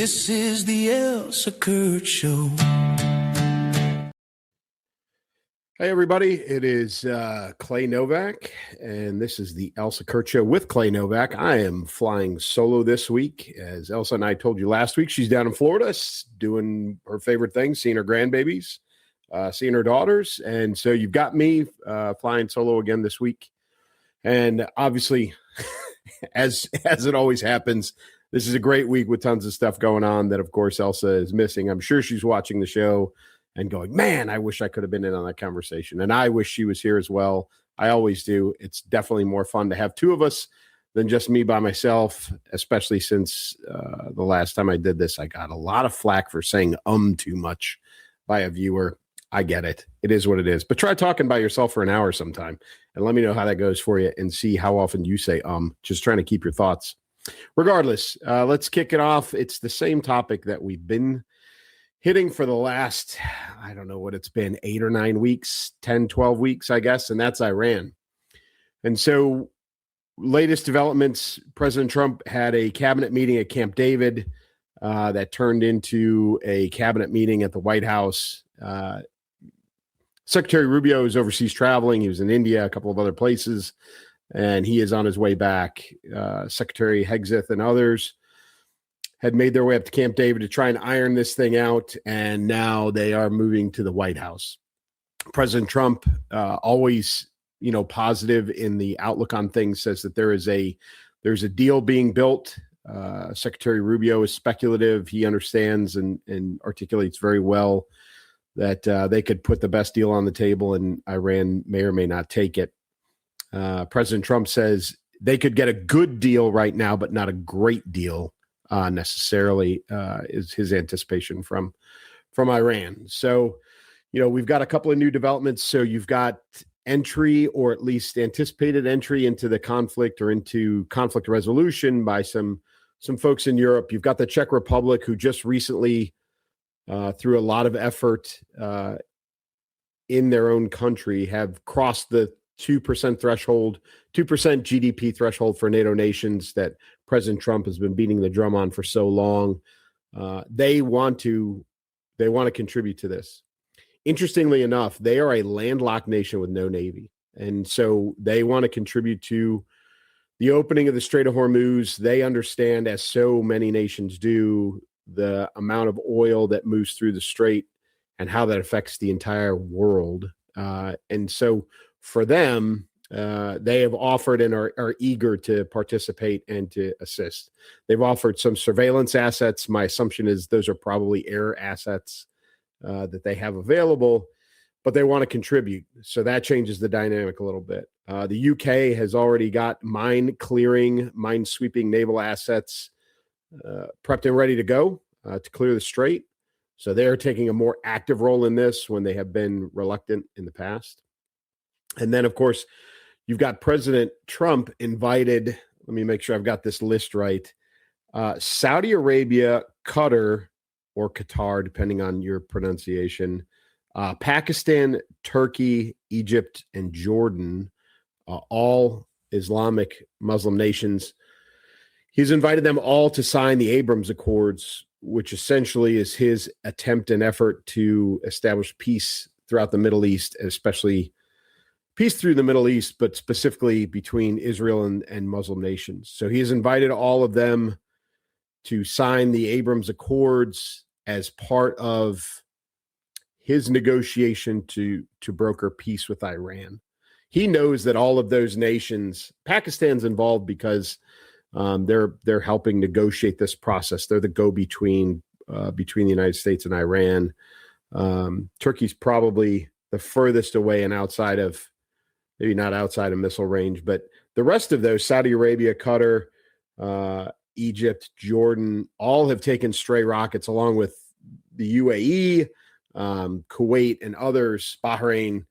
This is the Elsa Show. Hey, everybody. It is Clay Novak, and this is the Elsa Show with Clay Novak. I am flying solo this week. As Elsa and I told you last week, she's down in Florida doing her favorite thing, seeing her grandbabies, seeing her daughters. And so you've got me flying solo again this week. And obviously, as it always happens, this is a great week with tons of stuff going on that, of course, Elsa is missing. I'm sure she's watching the show and going, man, I wish I could have been in on that conversation. And I wish she was here as well. I always do. It's definitely more fun to have two of us than just me by myself, especially since the last time I did this, I got a lot of flack for saying too much by a viewer. I get it. It is what it is. But try talking by yourself for an hour sometime and let me know how that goes for you and see how often you say just trying to keep your thoughts. Regardless, let's kick it off. It's the same topic that we've been hitting for the last, I don't know what it's been, 8 or 9 weeks, 10, 12 weeks, I guess, and that's Iran. And so latest developments, President Trump had a cabinet meeting at Camp David that turned into a cabinet meeting at the White House. Secretary Rubio is overseas traveling. He was in India, a couple of other places, and he is on his way back. Secretary Hegseth and others had made their way up to Camp David to try and iron this thing out, and now they are moving to the White House. President Trump, always, positive in the outlook on things, says that there's a deal being built. Secretary Rubio is speculative. He understands and articulates very well that they could put the best deal on the table, and Iran may or may not take it. President Trump says they could get a good deal right now, but not a great deal. Necessarily is his anticipation from Iran. So, we've got a couple of new developments. So you've got entry, or at least anticipated entry, into the conflict or into conflict resolution by some folks in Europe. You've got the Czech Republic, who just recently, through a lot of effort in their own country, have crossed the 2% threshold, 2% GDP threshold for NATO nations that President Trump has been beating the drum on for so long. They want to contribute to this. Interestingly enough, they are a landlocked nation with no navy. And so they want to contribute to the opening of the Strait of Hormuz. They understand, as so many nations do, the amount of oil that moves through the strait and how that affects the entire world. And so for them, they have offered and are eager to participate and to assist. They've offered some surveillance assets. My assumption is those are probably air assets that they have available, but they want to contribute. So that changes the dynamic a little bit. The UK has already got mine sweeping naval assets prepped and ready to go to clear the strait. So they're taking a more active role in this when they have been reluctant in the past. And then, of course, you've got President Trump invited, let me make sure I've got this list right, Saudi Arabia, Qatar, or Qatar, depending on your pronunciation, Pakistan, Turkey, Egypt, and Jordan, all Islamic Muslim nations. He's invited them all to sign the Abrams Accords, which essentially is his attempt and effort to establish peace throughout the Middle East, especially peace through the Middle East, but specifically between Israel and Muslim nations. So he has invited all of them to sign the Abrams Accords as part of his negotiation to broker peace with Iran. He knows that all of those nations, Pakistan's involved because they're helping negotiate this process. They're the go-between between the United States and Iran. Turkey's probably the furthest away and outside of, maybe not outside of missile range, but the rest of those, Saudi Arabia, Qatar, Egypt, Jordan, all have taken stray rockets along with the UAE, Kuwait, and others, Bahrain.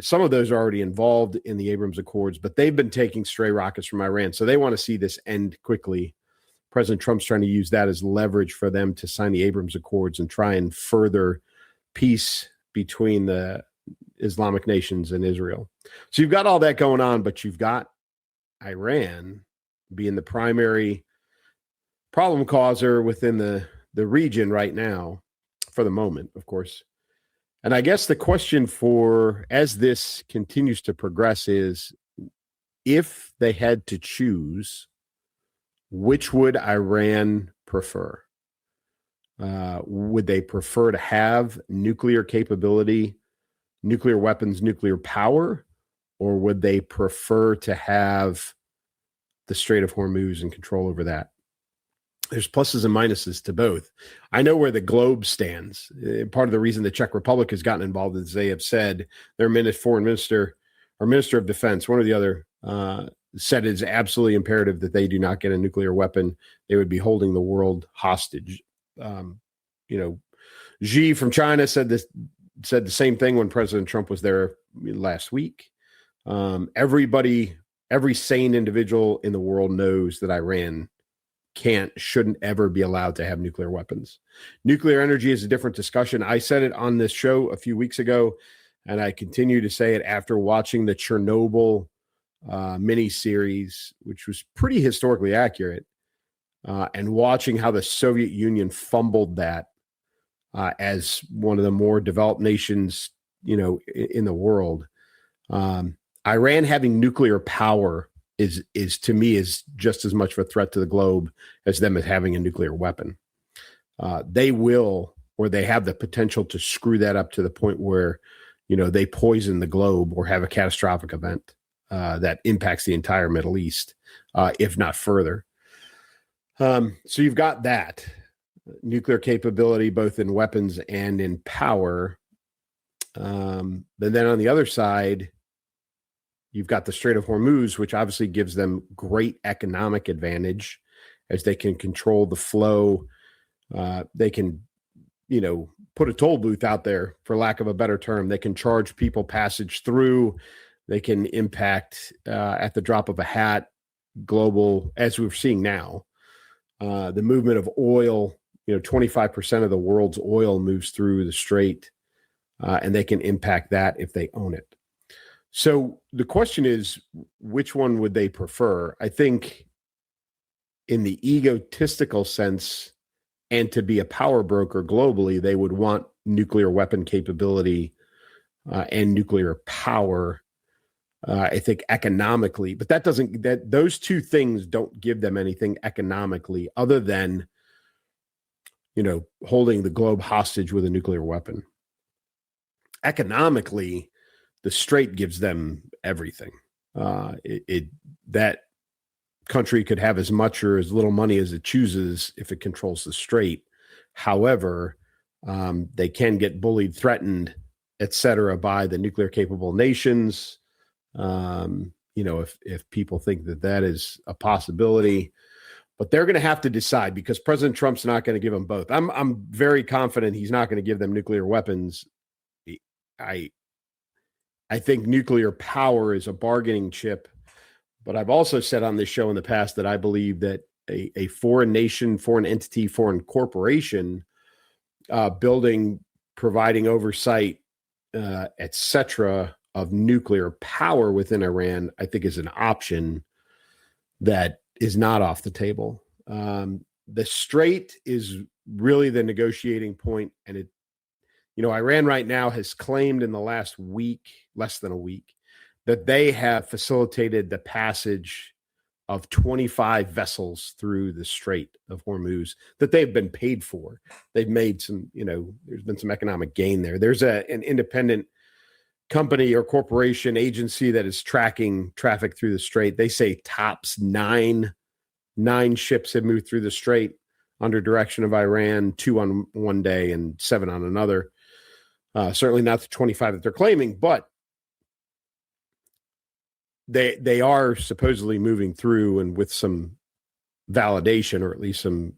Some of those are already involved in the Abrams Accords, but they've been taking stray rockets from Iran. So they want to see this end quickly. President Trump's trying to use that as leverage for them to sign the Abrams Accords and try and further peace between the Islamic nations and Israel. So you've got all that going on, but you've got Iran being the primary problem causer within the region right now, for the moment, of course. And I guess the question for as this continues to progress is, if they had to choose, which would Iran prefer? Would they prefer to have nuclear capability, nuclear weapons, nuclear power, or would they prefer to have the Strait of Hormuz and control over that? There's pluses and minuses to both. I know where the globe stands. Part of the reason the Czech Republic has gotten involved is they have said their foreign minister or minister of defense, one or the other, said it's absolutely imperative that they do not get a nuclear weapon. They would be holding the world hostage. Xi from China said the same thing when President Trump was there last week. Every sane individual in the world knows that Iran shouldn't ever be allowed to have nuclear weapons. Nuclear energy is a different discussion. I said it on this show a few weeks ago, and I continue to say it after watching the Chernobyl miniseries, which was pretty historically accurate, and watching how the Soviet Union fumbled that as one of the more developed nations, in the world. Iran having nuclear power is to me is just as much of a threat to the globe as them as having a nuclear weapon. They will, or they have the potential to screw that up to the point where, they poison the globe or have a catastrophic event that impacts the entire Middle East, if not further. So you've got that nuclear capability, both in weapons and in power. But then on the other side, you've got the Strait of Hormuz, which obviously gives them great economic advantage as they can control the flow. They can, put a toll booth out there, for lack of a better term. They can charge people passage through. They can impact at the drop of a hat global, as we're seeing now. The movement of oil, 25% of the world's oil moves through the strait, and they can impact that if they own it. So the question is, which one would they prefer? I think in the egotistical sense, and to be a power broker globally, they would want nuclear weapon capability and nuclear power. I think economically, but those two things don't give them anything economically other than, holding the globe hostage with a nuclear weapon. Economically, the strait gives them everything. That country could have as much or as little money as it chooses if it controls the strait. However, they can get bullied, threatened, etc., by the nuclear capable nations. If people think that is a possibility, but they're going to have to decide, because President Trump's not going to give them both. I'm very confident he's not going to give them nuclear weapons. I think nuclear power is a bargaining chip, but I've also said on this show in the past that I believe that a foreign nation, foreign entity, foreign corporation providing oversight, etc., of nuclear power within Iran, I think is an option that is not off the table. The strait is really the negotiating point, and Iran right now has claimed in the last week, less than a week, that they have facilitated the passage of 25 vessels through the Strait of Hormuz that they've been paid for. They've made some, there's been some economic gain there. There's an independent company or corporation agency that is tracking traffic through the strait. They say tops nine ships have moved through the strait under direction of Iran, 2 on one day and 7 on another. Certainly not the 25 that they're claiming, but they are supposedly moving through, and with some validation, or at least some,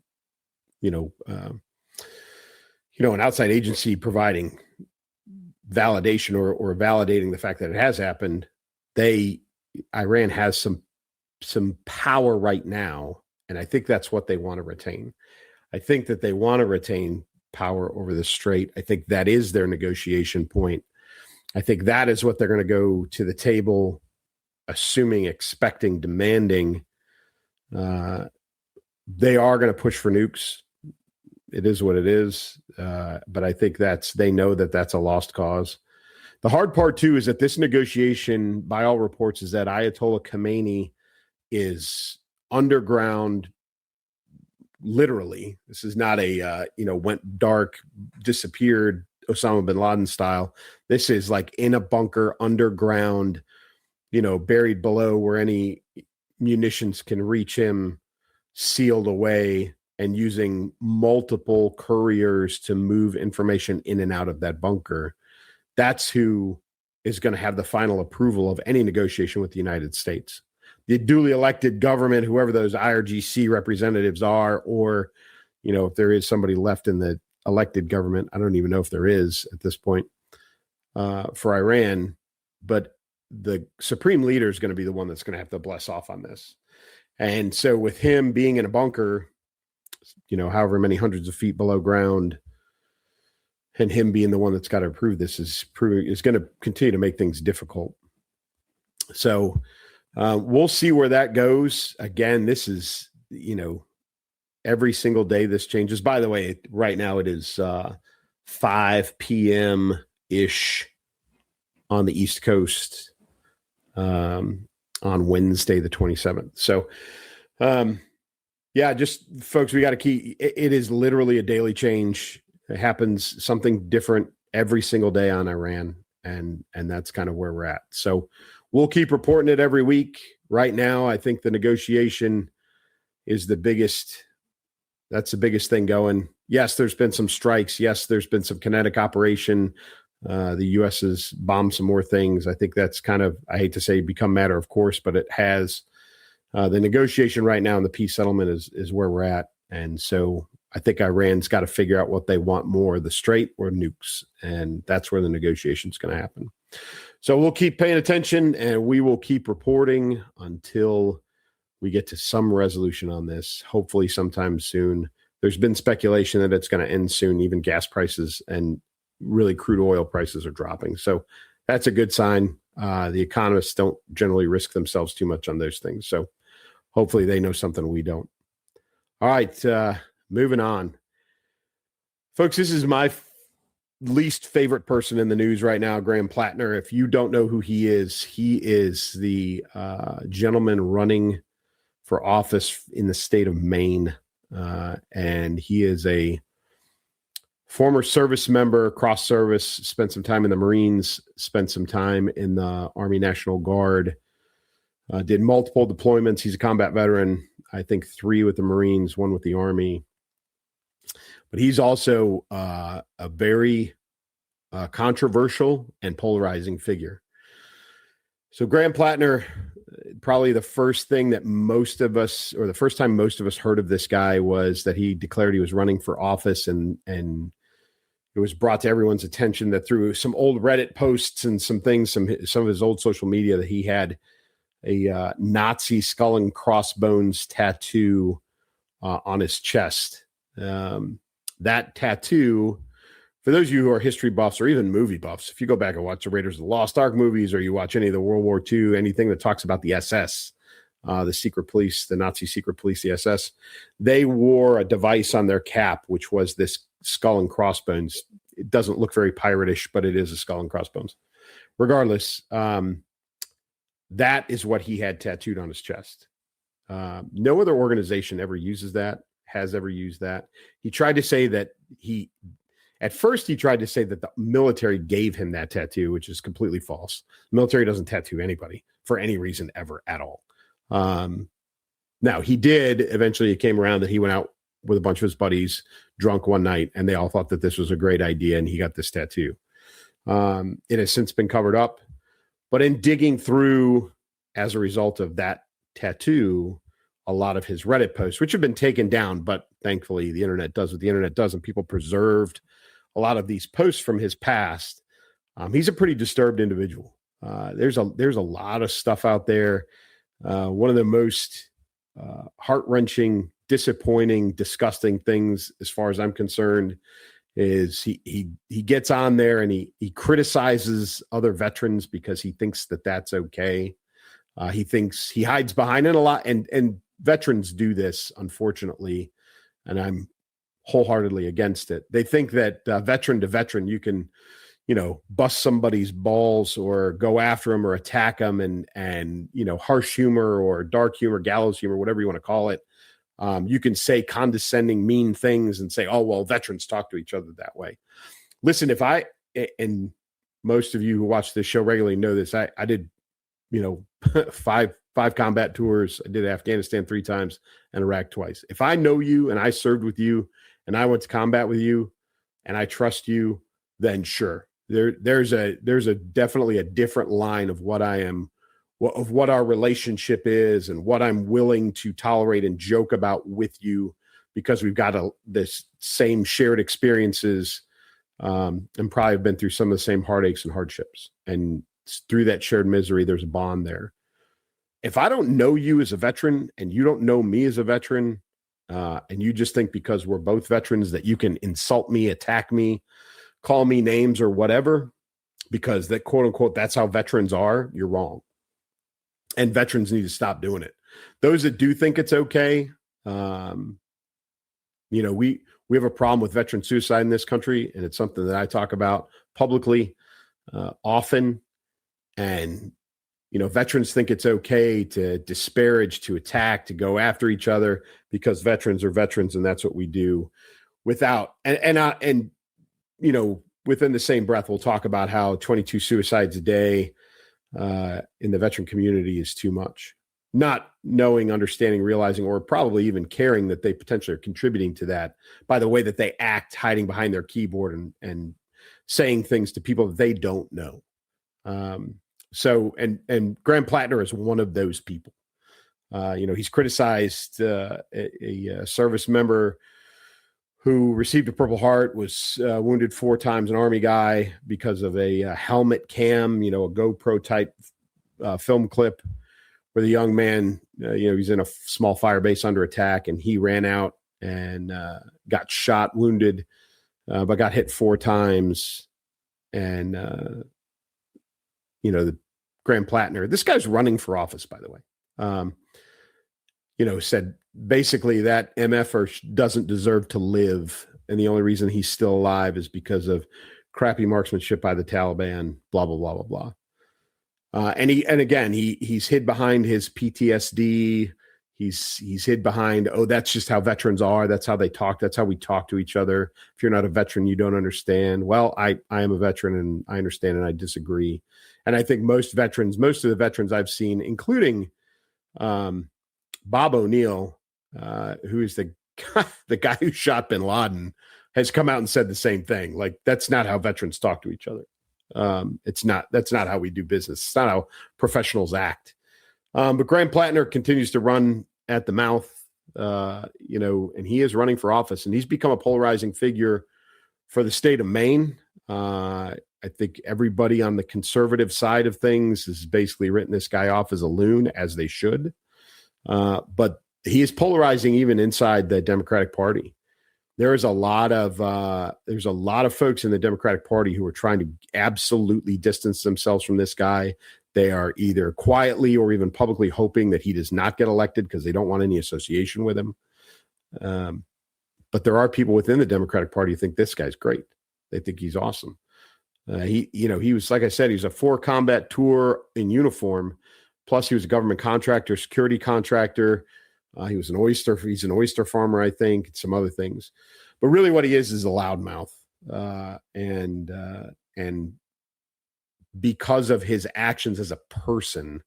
an outside agency providing validation or validating the fact that it has happened. Iran has some power right now, and I think that's what they want to retain. I think that they want to retain power over the strait. I think that is their negotiation point. I think that is what they're going to go to the table, assuming, expecting, demanding. They are going to push for nukes. It is what it is. But I think they know that that's a lost cause. The hard part, too, is that this negotiation, by all reports, is that Ayatollah Khamenei is underground, literally. This is not a, went dark, disappeared Osama bin Laden style. This is like in a bunker underground, buried below where any munitions can reach him, sealed away, and using multiple couriers to move information in and out of that bunker. That's who is going to have the final approval of any negotiation with the United States. The duly elected government, whoever those IRGC representatives are, or, if there is somebody left in the elected government, I don't even know if there is at this point for Iran, but the supreme leader is going to be the one that's going to have to bless off on this. And so with him being in a bunker, however many hundreds of feet below ground, and him being the one that's got to approve this is going to continue to make things difficult. So we'll see where that goes. Again, this is, every single day this changes. By the way, right now it is 5 p.m. ish on the East Coast on Wednesday, the 27th. So, just folks, we got to keep, it is literally a daily change. It happens something different every single day on Iran. And that's kind of where we're at. So we'll keep reporting it every week. Right now, I think the negotiation is that's the biggest thing going. Yes, there's been some strikes. Yes, there's been some kinetic operation. The U.S. has bombed some more things. I think that's kind of, I hate to say, become matter of course, but it has. The negotiation right now and the peace settlement is where we're at. And so I think Iran's got to figure out what they want more, the Strait or nukes. And that's where the negotiation is going to happen. So we'll keep paying attention and we will keep reporting until we get to some resolution on this, hopefully sometime soon. There's been speculation that it's going to end soon. Even gas prices and really crude oil prices are dropping. So that's a good sign. The economists don't generally risk themselves too much on those things. So hopefully they know something we don't. All right, moving on. Folks, this is my least favorite person in the news right now, Graham Plattner. If you don't know who he is the gentleman running for office in the state of Maine. And he is a former service member, cross service, spent some time in the Marines, spent some time in the Army National Guard, did multiple deployments. He's a combat veteran, I think 3 with the Marines, 1 with the Army. But he's also a very controversial and polarizing figure. So Graham Plattner, probably the first thing that most of us, or the first time most of us heard of this guy, was that he declared he was running for office, and it was brought to everyone's attention that through some old Reddit posts and some things, some of his old social media, that he had a Nazi skull and crossbones tattoo on his chest. That tattoo, for those of you who are history buffs or even movie buffs, if you go back and watch the Raiders of the Lost Ark movies, or you watch any of the World War II, anything that talks about the SS, the secret police, the Nazi secret police, the SS, they wore a device on their cap, which was this skull and crossbones. It doesn't look very piratish, but it is a skull and crossbones. Regardless, that is what he had tattooed on his chest. No other organization ever uses that, has ever used that. He tried to say that at first he tried to say that the military gave him that tattoo, which is completely false. The military doesn't tattoo anybody for any reason ever at all. Now he did, eventually it came around that he went out with a bunch of his buddies drunk one night, and they all thought that this was a great idea, and he got this tattoo. It has since been covered up, but in digging through as a result of that tattoo, a lot of his Reddit posts, which have been taken down, but thankfully the internet does what the internet does, and people preserved a lot of these posts from his past. He's a pretty disturbed individual. There's a lot of stuff out there. One of the most heart-wrenching, disappointing, disgusting things, as far as I'm concerned, is he gets on there and he criticizes other veterans because he thinks that that's okay. He thinks he hides behind it a lot, and veterans do this, unfortunately, and I'm wholeheartedly against it. They think that veteran to veteran, you can, bust somebody's balls or go after them or attack them, and harsh humor or dark humor, gallows humor, whatever you want to call it. You can say condescending, mean things and say, oh, well, veterans talk to each other that way. Listen, and most of you who watch this show regularly know this, I did, five combat tours. I did Afghanistan 3 times and Iraq twice. If I know you and I served with you and I went to combat with you and I trust you, then sure. There's definitely a different line of what our relationship is and what I'm willing to tolerate and joke about with you, because we've got this same shared experiences, and probably have been through some of the same heartaches and hardships. And through that shared misery, there's a bond there. If I don't know you as a veteran and you don't know me as a veteran, and you just think because we're both veterans that you can insult me, attack me, call me names or whatever, because that quote unquote, that's how veterans are, you're wrong. And veterans need to stop doing it. Those that do think it's okay, we have a problem with veteran suicide in this country, and it's something that I talk about publicly often. And veterans think it's okay to disparage, to attack, to go after each other because veterans are veterans, and that's what we do. Within the same breath, we'll talk about how 22 suicides a day in the veteran community is too much. Not knowing, understanding, realizing, or probably even caring that they potentially are contributing to that by the way that they act, hiding behind their keyboard and saying things to people that they don't know. And Graham Plattner is one of those people. He's criticized a service member who received a Purple Heart, was wounded 4 times, an Army guy, because of a helmet cam, a GoPro type film clip where the young man, he's in a small fire base under attack, and he ran out and got shot, wounded, but got hit 4 times. And, the Graham Plattner, this guy's running for office, by the way, said basically that MFer doesn't deserve to live. And the only reason he's still alive is because of crappy marksmanship by the Taliban, blah, blah, blah, blah, blah. He's hid behind his PTSD. He's hid behind, that's just how veterans are. That's how they talk. That's how we talk to each other. If you're not a veteran, you don't understand. Well, I am a veteran and I understand, and I disagree. And I think most of the veterans I've seen, including Bob O'Neill, who is the guy who shot bin Laden, has come out and said the same thing. Like, that's not how veterans talk to each other. That's not how we do business. It's not how professionals act. But Graham Plattner continues to run at the mouth, and he is running for office, and he's become a polarizing figure for the state of Maine. I think everybody on the conservative side of things has basically written this guy off as a loon, as they should. But he is polarizing even inside the Democratic Party. There's a lot of folks in the Democratic Party who are trying to absolutely distance themselves from this guy. They are either quietly or even publicly hoping that he does not get elected because they don't want any association with him. But there are people within the Democratic Party who think this guy's great. They think he's awesome. He was, like I said, he was a 4 combat tour in uniform. Plus he was a government contractor, security contractor. He's an oyster farmer, I think, and some other things. But really what he is a loudmouth. And because of his actions as a person,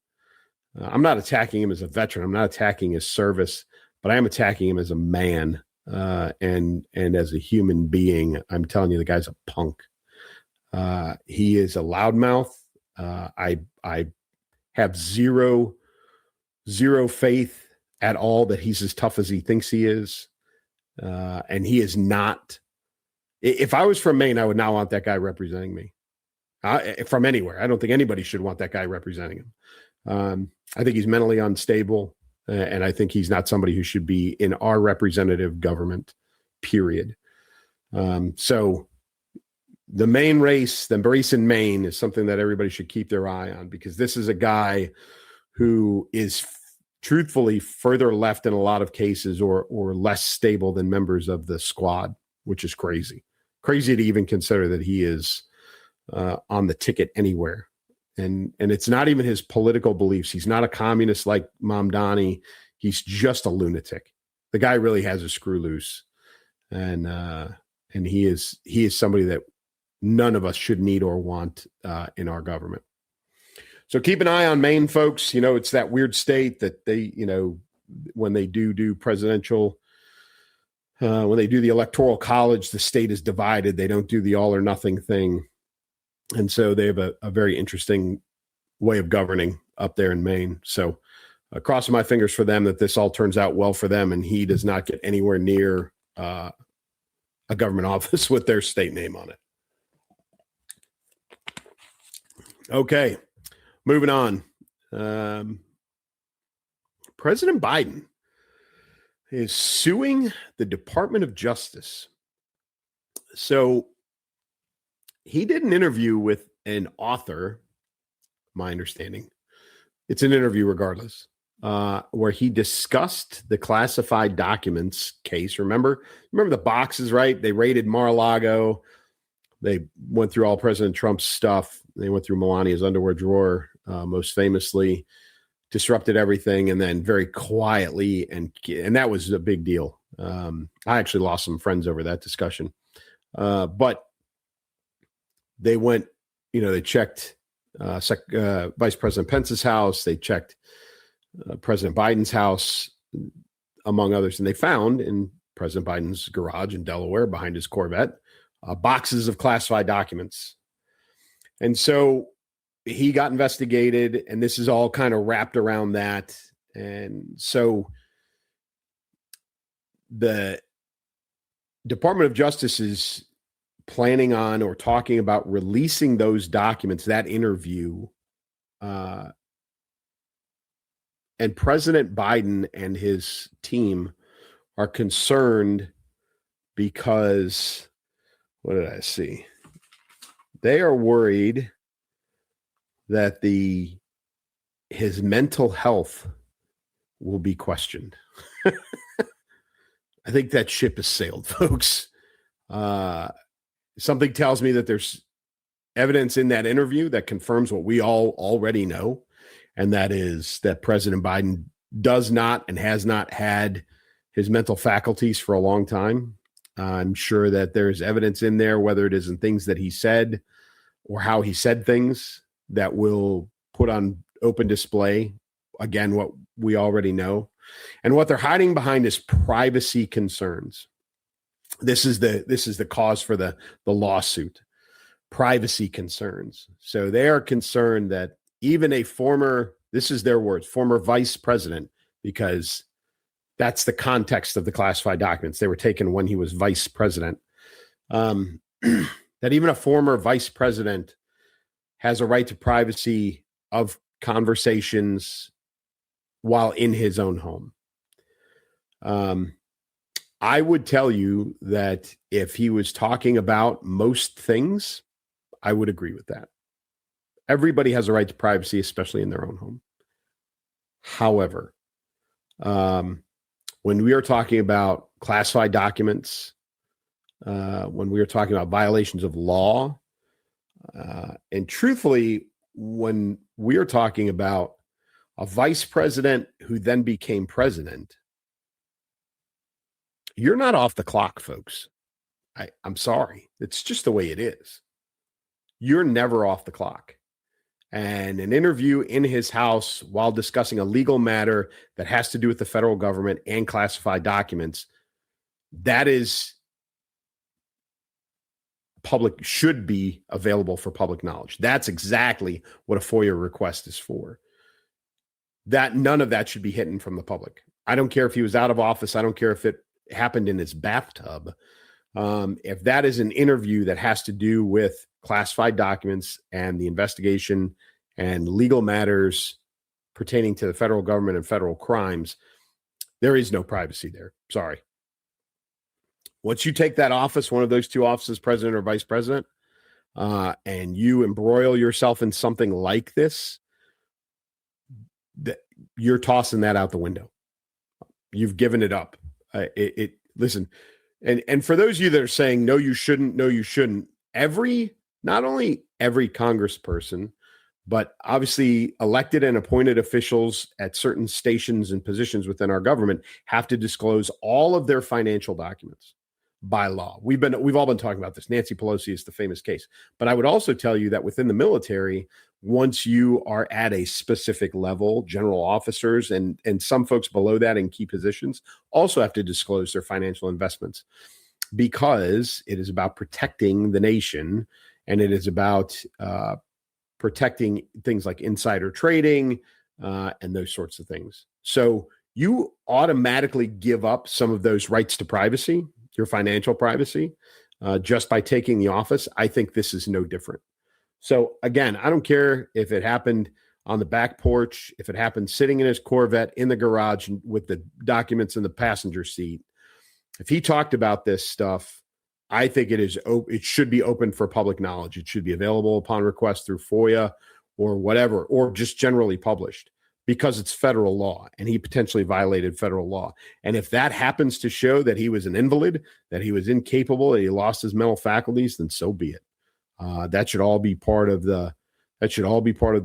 I'm not attacking him as a veteran. I'm not attacking his service, but I am attacking him as a man. And as a human being, I'm telling you, the guy's a punk. He is a loudmouth. I have zero faith at all that he's as tough as he thinks he is. And he is not. If I was from Maine, I would not want that guy representing me. From anywhere. I don't think anybody should want that guy representing him. I think he's mentally unstable, and I think he's not somebody who should be in our representative government, period. So the Maine race, the race in Maine, is something that everybody should keep their eye on, because this is a guy who is truthfully further left in a lot of cases, or less stable than members of the squad, which is crazy. Crazy to even consider that he is on the ticket anywhere. And it's not even his political beliefs. He's not a communist like Mamdani. He's just a lunatic. The guy really has a screw loose. And he is somebody that none of us should need or want in our government. So keep an eye on Maine, folks. It's that weird state that they, when they do presidential, when they do the electoral college, the state is divided. They don't do the all or nothing thing. And so they have a very interesting way of governing up there in Maine. So crossing my fingers for them that this all turns out well for them and he does not get anywhere near a government office with their state name on it. Okay, moving on. President Biden is suing the Department of Justice. So he did an interview with an author, my understanding. It's an interview regardless, where he discussed the classified documents case. Remember the boxes, right? They raided Mar-a-Lago. They went through all President Trump's stuff. They went through Melania's underwear drawer, most famously, disrupted everything, and then very quietly, and that was a big deal. I actually lost some friends over that discussion. But they went, they checked Vice President Pence's house. They checked President Biden's house, among others. And they found in President Biden's garage in Delaware behind his Corvette, boxes of classified documents. And so he got investigated, and this is all kind of wrapped around that. And so the Department of Justice is planning on or talking about releasing those documents, that interview. And President Biden and his team are concerned because, what did I see? They are worried that his mental health will be questioned. I think that ship has sailed, folks. Something tells me that there's evidence in that interview that confirms what we all already know, and that is that President Biden does not and has not had his mental faculties for a long time. I'm sure that there's evidence in there, whether it is in things that he said or how he said things, that will put on open display, again, what we already know. And what they're hiding behind is privacy concerns. This is the cause for the lawsuit, privacy concerns. So they are concerned that even a former, this is their words, former vice president, because that's the context of the classified documents. They were taken when he was vice president. That even a former vice president has a right to privacy of conversations while in his own home. I would tell you that if he was talking about most things, I would agree with that. Everybody has a right to privacy, especially in their own home. However, when we are talking about classified documents, when we are talking about violations of law, and truthfully, when we are talking about a vice president who then became president, you're not off the clock, folks. I'm sorry. It's just the way it is. You're never off the clock. And an interview in his house while discussing a legal matter that has to do with the federal government and classified documents, that is public, should be available for public knowledge. That's exactly what a FOIA request is for. That none of that should be hidden from the public. I don't care if he was out of office. I don't care if it happened in his bathtub. If that is an interview that has to do with classified documents and the investigation and legal matters pertaining to the federal government and federal crimes, there is no privacy there. Sorry. Once you take that office, one of those two offices, president or vice president, and you embroil yourself in something like this, you're tossing that out the window. You've given it up. Listen, and for those of you that are saying, no, you shouldn't, not only every congressperson, but obviously elected and appointed officials at certain stations and positions within our government have to disclose all of their financial documents by law. We've all been talking about this. Nancy Pelosi is the famous case. But I would also tell you that within the military, once you are at a specific level, general officers and some folks below that in key positions also have to disclose their financial investments, because it is about protecting the nation, and it is about protecting things like insider trading and those sorts of things. So you automatically give up some of those rights to privacy, your financial privacy, just by taking the office. I think this is no different. So again, I don't care if it happened on the back porch, if it happened sitting in his Corvette in the garage with the documents in the passenger seat. If he talked about this stuff, I think it should be open for public knowledge. It should be available upon request through FOIA or whatever, or just generally published, because it's federal law and he potentially violated federal law. And if that happens to show that he was an invalid, that he was incapable, that he lost his mental faculties, then so be it. That should all be part of the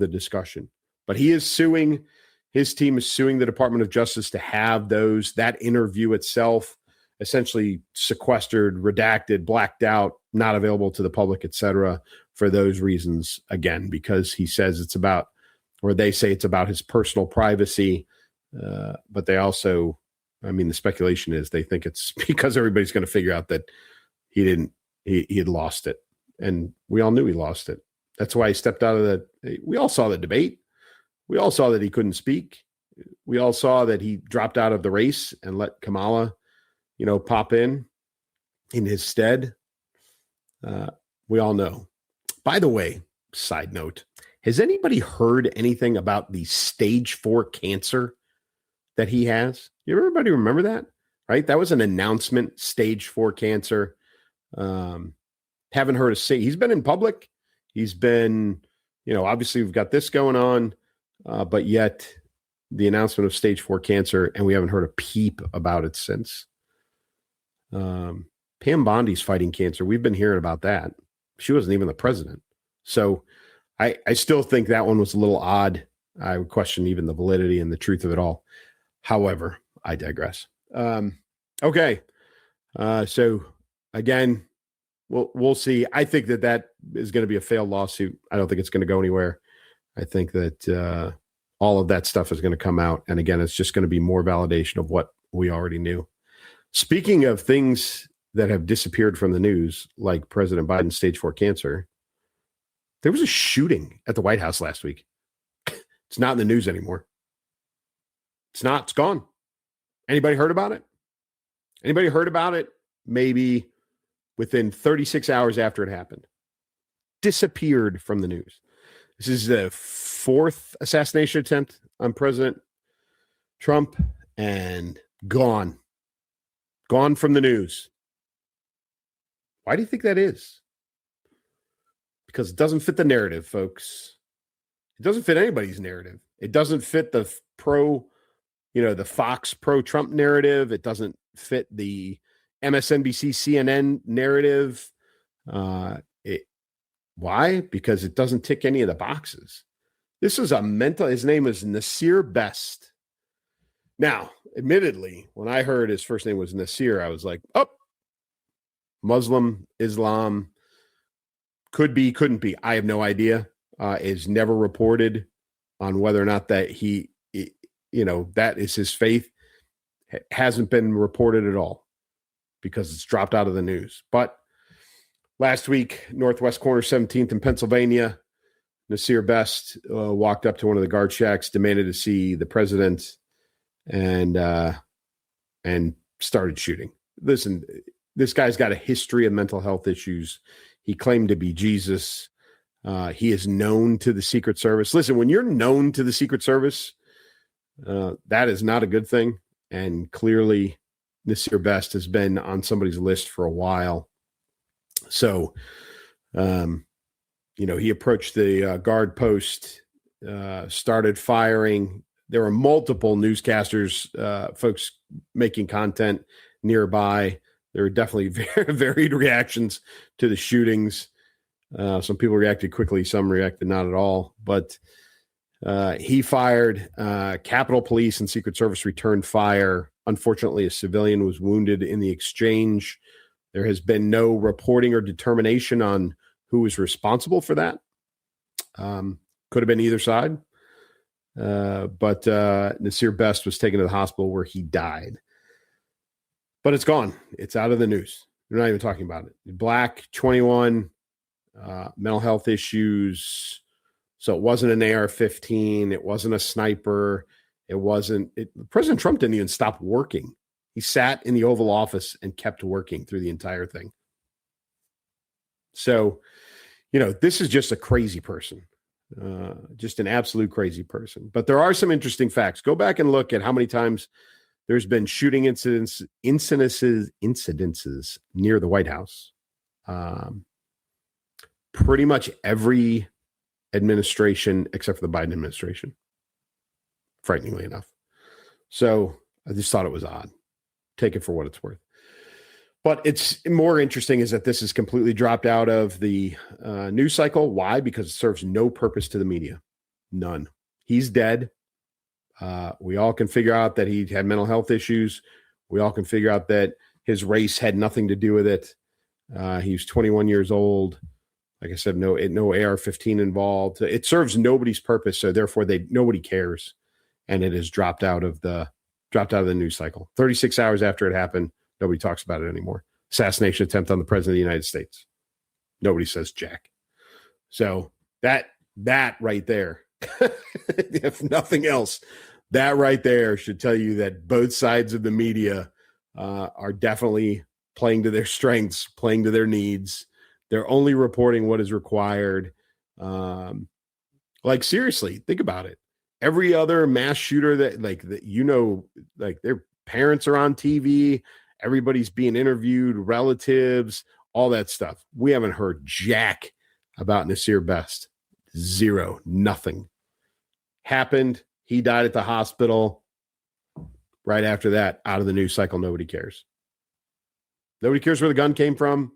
discussion. But he is suing, his team is suing the Department of Justice to have that interview itself essentially sequestered, redacted, blacked out, not available to the public, et cetera, for those reasons, again, because he says it's about, or they say it's about his personal privacy. But they also, the speculation is they think it's because everybody's going to figure out that he had lost it. And we all knew he lost it. That's why he stepped out of we all saw the debate. We all saw that he couldn't speak. We all saw that he dropped out of the race and let Kamala, pop in his stead. We all know. By the way, side note, has anybody heard anything about the stage 4 cancer that he has? Everybody remember that, right? That was an announcement, stage 4 cancer. Haven't heard a say. He's been in public. He's been, obviously we've got this going on, but yet the announcement of stage 4 cancer, and we haven't heard a peep about it since. Pam Bondi's fighting cancer. We've been hearing about that. She wasn't even the president. So I still think that one was a little odd. I would question even the validity and the truth of it all. However, I digress. Okay. So again, we'll see. I think that is going to be a failed lawsuit. I don't think it's going to go anywhere. I think that all of that stuff is going to come out. And again, it's just going to be more validation of what we already knew. Speaking of things that have disappeared from the news, like President Biden's stage 4 cancer, there was a shooting at the White House last week. It's not in the news anymore. It's not. It's gone. Anybody heard about it? Anybody heard about it? Maybe within 36 hours after it happened. Disappeared from the news. This is the 4th assassination attempt on President Trump, and gone. Gone from the news. Why do you think that is? Because it doesn't fit the narrative, folks. It doesn't fit anybody's narrative. It doesn't fit the the Fox pro-Trump narrative. It doesn't fit the MSNBC, CNN narrative. Why? Because it doesn't tick any of the boxes. This is his name is Nasir Best. Now, admittedly, when I heard his first name was Nasir, I was like, oh, Muslim, Islam, could be, couldn't be. I have no idea. Is never reported on whether or not that that is his faith. It hasn't been reported at all because it's dropped out of the news. But last week, Northwest Corner 17th in Pennsylvania, Nasir Best walked up to one of the guard shacks, demanded to see the president, and started shooting. Listen, this guy's got a history of mental health issues. He claimed to be Jesus. He is known to the Secret Service. Listen, when you're known to the Secret Service, that is not a good thing. And clearly, Nasir Best has been on somebody's list for a while. So, he approached the guard post, started firing. there were multiple newscasters, folks making content nearby. There were definitely very varied reactions to the shootings. Some people reacted quickly, some reacted not at all. But he fired. Capitol Police and Secret Service returned fire. Unfortunately, a civilian was wounded in the exchange. There has been no reporting or determination on who was responsible for that. Could have been either side. But Nasir Best was taken to the hospital where he died. But it's gone. It's out of the news. We're not even talking about it. Black, 21, mental health issues. So it wasn't an AR-15. It wasn't a sniper. President Trump didn't even stop working. He sat in the Oval Office and kept working through the entire thing. So, this is just a crazy person. Just an absolute crazy person. But there are some interesting facts. Go back and look at how many times there's been shooting incidences near the White House. Pretty much every administration except for the Biden administration, frighteningly enough. So I just thought it was odd. Take it for what it's worth. But it's more interesting is that this is completely dropped out of the news cycle. Why? Because it serves no purpose to the media. None. He's dead. We all can figure out that he had mental health issues. We all can figure out that his race had nothing to do with it. He was 21 years old. Like I said, no AR-15 involved. It serves nobody's purpose, so therefore nobody cares, and it has dropped out of the news cycle. 36 hours after it happened, nobody talks about it anymore. Assassination attempt on the president of the United States. Nobody says jack. So that right there, if nothing else, that right there should tell you that both sides of the media are definitely playing to their strengths, playing to their needs. They're only reporting what is required. Seriously, think about it. Every other mass shooter that their parents are on TV, everybody's being interviewed, relatives, all that stuff. We haven't heard jack about Nasir Best. Zero, nothing. Happened. He died at the hospital. Right after that, out of the news cycle, nobody cares. Nobody cares where the gun came from.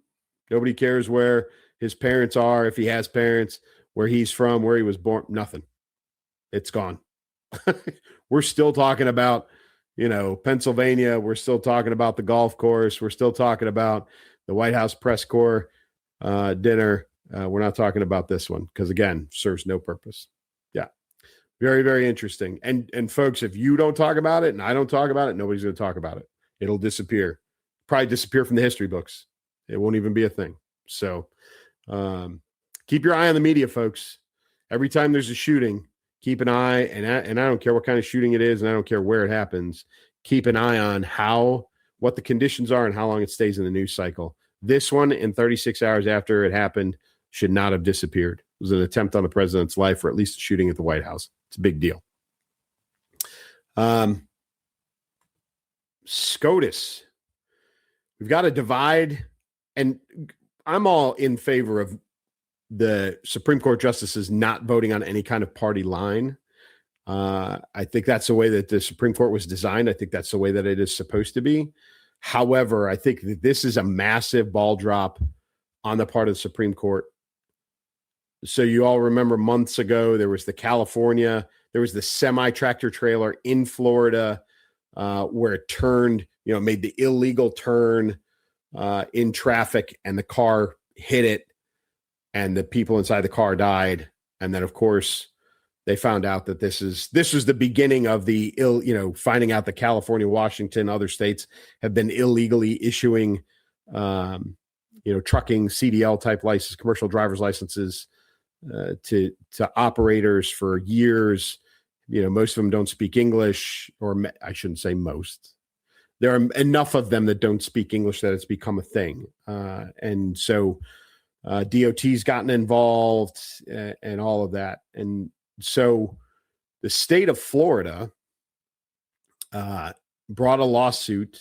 Nobody cares where his parents are, if he has parents, where he's from, where he was born. Nothing. It's gone. We're still talking about, Pennsylvania. We're still talking about the golf course. We're still talking about the White House press corps dinner. We're not talking about this one because, again, serves no purpose. Yeah. Very, very interesting. And folks, if you don't talk about it and I don't talk about it, nobody's going to talk about it. It'll disappear. Probably disappear from the history books. It won't even be a thing. So keep your eye on the media, folks. Every time there's a shooting, keep an eye, and I don't care what kind of shooting it is, and I don't care where it happens. Keep an eye on what the conditions are and how long it stays in the news cycle. This one, in 36 hours after it happened, should not have disappeared. It was an attempt on the president's life, or at least a shooting at the White House. It's a big deal. SCOTUS. We've got a divide. And I'm all in favor of the Supreme Court justices not voting on any kind of party line. I think that's the way that the Supreme Court was designed. I think that's the way that it is supposed to be. However, I think that this is a massive ball drop on the part of the Supreme Court. So you all remember months ago, there was the semi-tractor trailer in Florida where it turned, made the illegal turn in traffic, and the car hit it, and the people inside the car died. And then, of course, they found out that this was the beginning of the finding out that California, Washington, other states have been illegally issuing, trucking CDL type license, commercial driver's licenses to operators for years. Most of them don't speak English, or I shouldn't say most. There are enough of them that don't speak English that it's become a thing. And so DOT's gotten involved and all of that. And so the state of Florida brought a lawsuit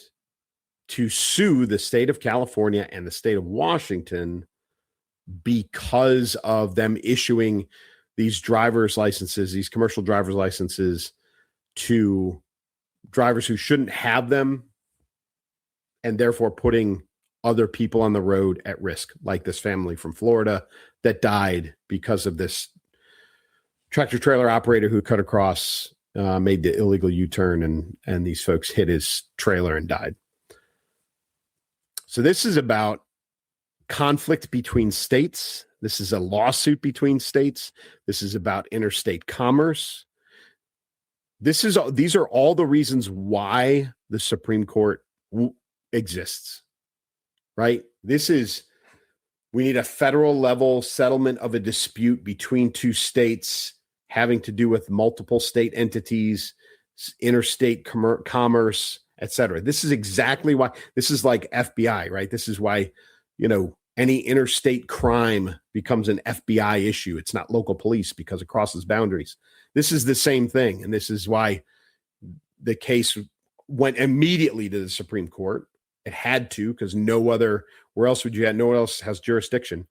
to sue the state of California and the state of Washington because of them issuing these driver's licenses, these commercial driver's licenses, to drivers who shouldn't have them, and therefore putting other people on the road at risk, like this family from Florida that died because of this tractor trailer operator who cut across, made the illegal U-turn, and these folks hit his trailer and died. So this is about conflict between states. This is a lawsuit between states. This is about interstate commerce. These are all the reasons why the Supreme Court exists, right? We need a federal level settlement of a dispute between two states having to do with multiple state entities, interstate commerce, et cetera. This is exactly why. This is like FBI, right? This is why, any interstate crime becomes an FBI issue. It's not local police because it crosses boundaries. This is the same thing. And this is why the case went immediately to the Supreme Court. It had to, because where else would you have? No one else has jurisdiction.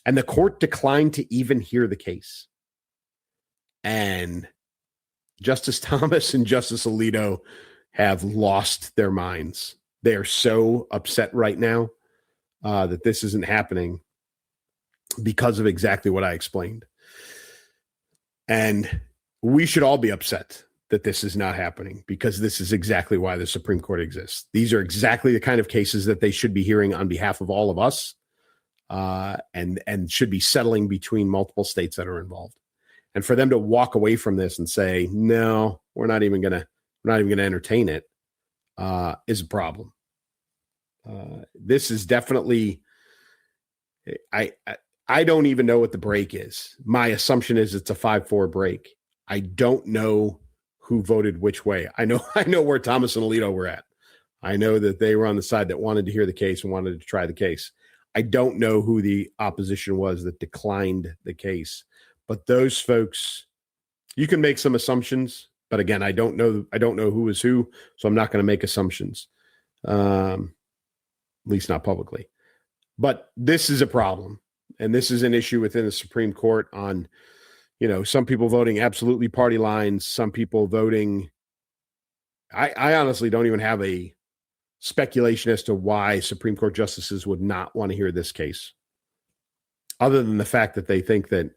And the court declined to even hear the case. And Justice Thomas and Justice Alito have lost their minds. They are so upset right now that this isn't happening because of exactly what I explained. And we should all be upset that this is not happening, because this is exactly why the Supreme Court exists. These are exactly the kind of cases that they should be hearing on behalf of all of us, and should be settling between multiple states that are involved. And for them to walk away from this and say, no, we're not even going to entertain it, is a problem. This is definitely, I don't even know what the break is. My assumption is it's a 5-4 break. I don't know who voted which way. I know where Thomas and Alito were at. I know that they were on the side that wanted to hear the case and wanted to try the case. I don't know who the opposition was that declined the case. But those folks, you can make some assumptions, but again, I don't know who is who, so I'm not going to make assumptions. At least not publicly. But this is a problem. And this is an issue within the Supreme Court on, some people voting absolutely party lines, some people voting. I honestly don't even have a speculation as to why Supreme Court justices would not want to hear this case, other than the fact that they think that,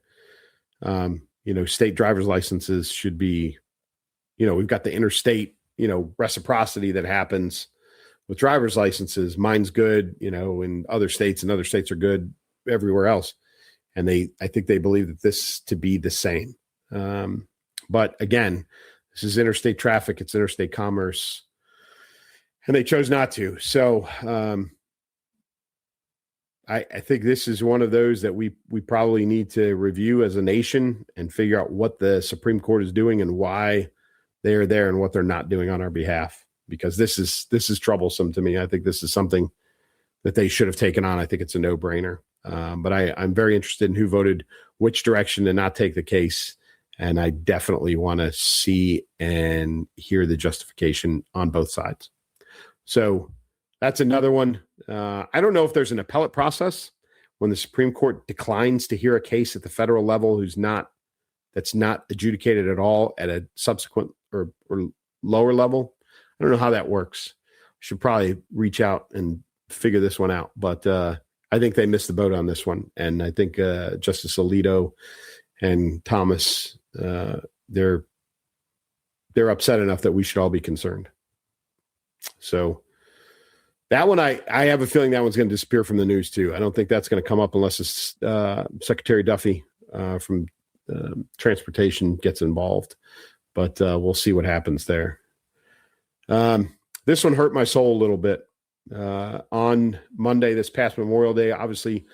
state driver's licenses should be, we've got the interstate, reciprocity that happens with driver's licenses. Mine's good, in other states, and other states are good everywhere else. And I think they believe that this to be the same. But again, this is interstate traffic. It's interstate commerce. And they chose not to. So I think this is one of those that we probably need to review as a nation and figure out what the Supreme Court is doing and why they are there and what they're not doing on our behalf. Because this is troublesome to me. I think this is something that they should have taken on. I think it's a no-brainer. But I'm very interested in who voted which direction to not take the case. And I definitely want to see and hear the justification on both sides. So that's another one. I don't know if there's an appellate process when the Supreme Court declines to hear a case at the federal level that's not adjudicated at all at a subsequent or lower level. I don't know how that works. I should probably reach out and figure this one out. But I think they missed the boat on this one. And I think Justice Alito and Thomas, they're upset enough that we should all be concerned. So that one, I have a feeling that one's going to disappear from the news too. I don't think that's going to come up unless it's, Secretary Duffy from Transportation gets involved. But we'll see what happens there. This one hurt my soul a little bit. On Monday, this past Memorial Day, obviously,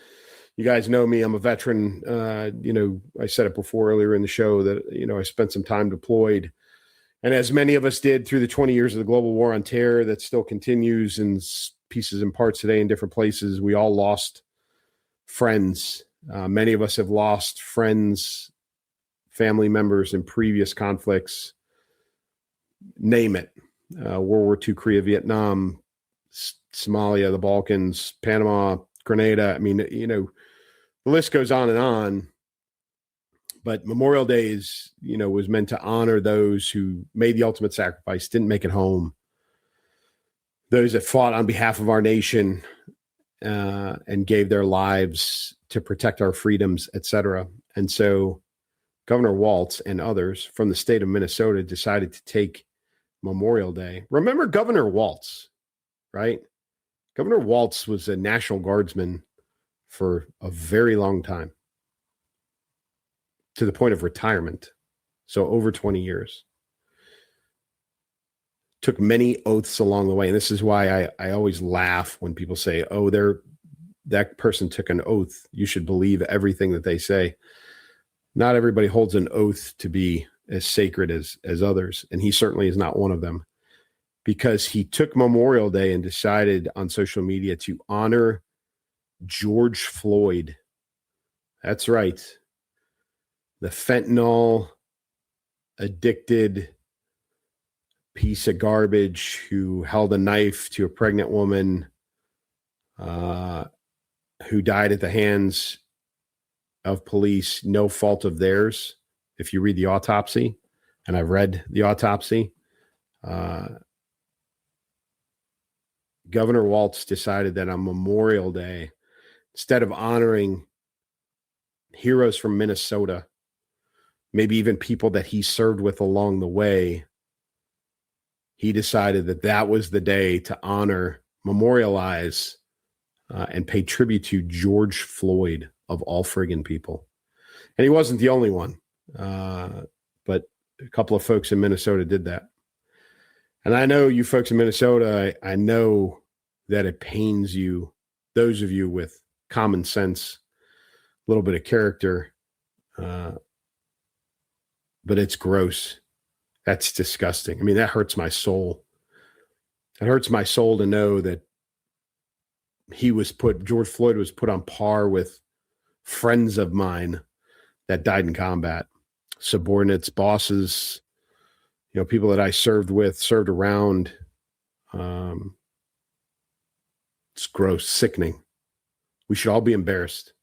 you guys know me. I'm a veteran. I said it before earlier in the show that, I spent some time deployed. And as many of us did through the 20 years of the global war on terror that still continues in pieces and parts today in different places, we all lost friends. Many of us have lost friends, family members in previous conflicts. Name it. World War II, Korea, Vietnam, Somalia, the Balkans, Panama, Grenada. I mean, the list goes on and on. But Memorial Day is, was meant to honor those who made the ultimate sacrifice, didn't make it home, those that fought on behalf of our nation and gave their lives to protect our freedoms, etc. And so Governor Walz and others from the state of Minnesota decided to take Memorial Day. Remember Governor Walz, right? Governor Walz was a National Guardsman for a very long time, to the point of retirement. So over 20 years. Took many oaths along the way. And this is why I always laugh when people say, oh, that person took an oath. You should believe everything that they say. Not everybody holds an oath to be as sacred as others. And he certainly is not one of them, because he took Memorial Day and decided on social media to honor George Floyd. That's right. The fentanyl addicted piece of garbage who held a knife to a pregnant woman who died at the hands of police, no fault of theirs. If you read the autopsy, and I've read the autopsy, Governor Walz decided that on Memorial Day, instead of honoring heroes from Minnesota, maybe even people that he served with along the way, he decided that was the day to honor, memorialize, and pay tribute to George Floyd, of all friggin' people. And he wasn't the only one, but a couple of folks in Minnesota did that. And I know you folks in Minnesota, I know that it pains you, those of you with common sense, a little bit of character, but it's gross. That's disgusting. I mean, that hurts my soul. It hurts my soul to know that George Floyd was put on par with friends of mine that died in combat, subordinates, bosses, people that I served around. It's gross, sickening. We should all be embarrassed.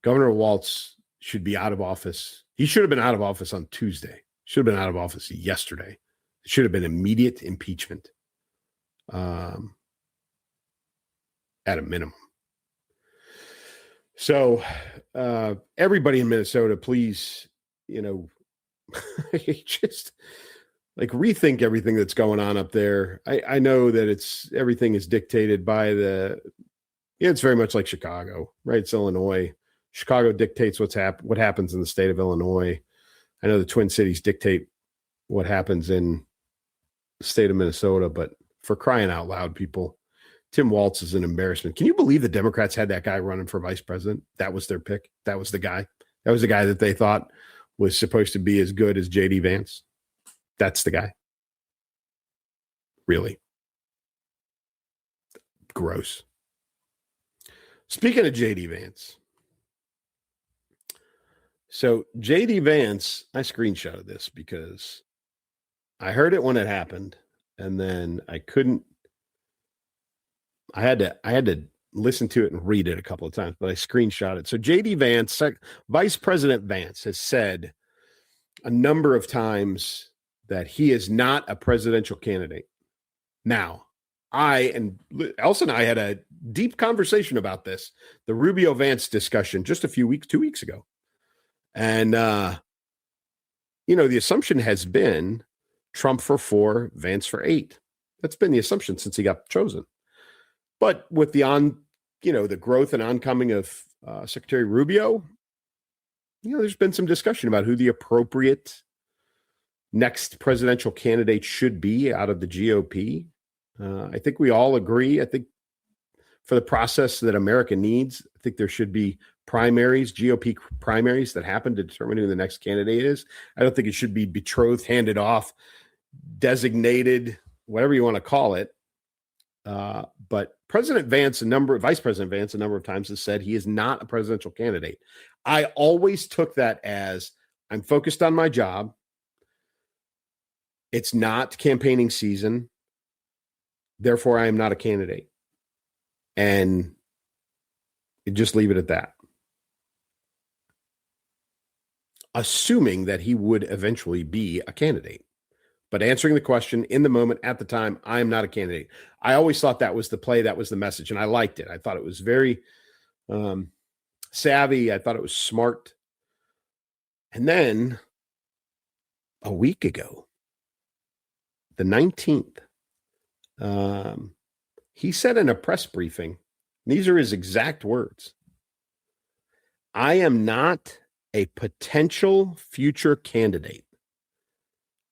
Governor Walz should be out of office. He should have been out of office on Tuesday. Should have been out of office yesterday. It should have been immediate impeachment, at a minimum. So everybody in Minnesota, please, just rethink everything that's going on up there. I know that everything is dictated by it's very much like Chicago, right? It's Illinois. Chicago dictates what happens in the state of Illinois. I know the Twin Cities dictate what happens in the state of Minnesota, but for crying out loud, people, Tim Walz is an embarrassment. Can you believe the Democrats had that guy running for vice president? That was their pick. That was the guy. That was the guy that they thought was supposed to be as good as J.D. Vance. That's the guy. Really. Gross. Speaking of J.D. Vance. So J.D. Vance, I screenshotted this because I heard it when it happened, and then I had to listen to it and read it a couple of times, but I screenshot it. So J.D. Vance, Vice President Vance, has said a number of times that he is not a presidential candidate. Now, Elsa and I had a deep conversation about this, the Rubio-Vance discussion, just 2 weeks ago. And, the assumption has been Trump for 4, Vance for 8. That's been the assumption since he got chosen. But with the growth and oncoming of Secretary Rubio, there's been some discussion about who the appropriate next presidential candidate should be out of the GOP. I think we all agree. I think for the process that America needs, I think there should be primaries, GOP primaries that happen to determine who the next candidate is. I don't think it should be betrothed, handed off, designated, whatever you want to call it. But Vice President Vance, a number of times has said he is not a presidential candidate. I always took that as I'm focused on my job. It's not campaigning season. Therefore, I am not a candidate. And just leave it at that. assuming that he would eventually be a candidate. But answering the question in the moment at the time, I am not a candidate. I always thought that was the play, that was the message, and I liked it. I thought it was very savvy. I thought it was smart. And then a week ago, the 19th, he said in a press briefing, these are his exact words, I am not a potential future candidate.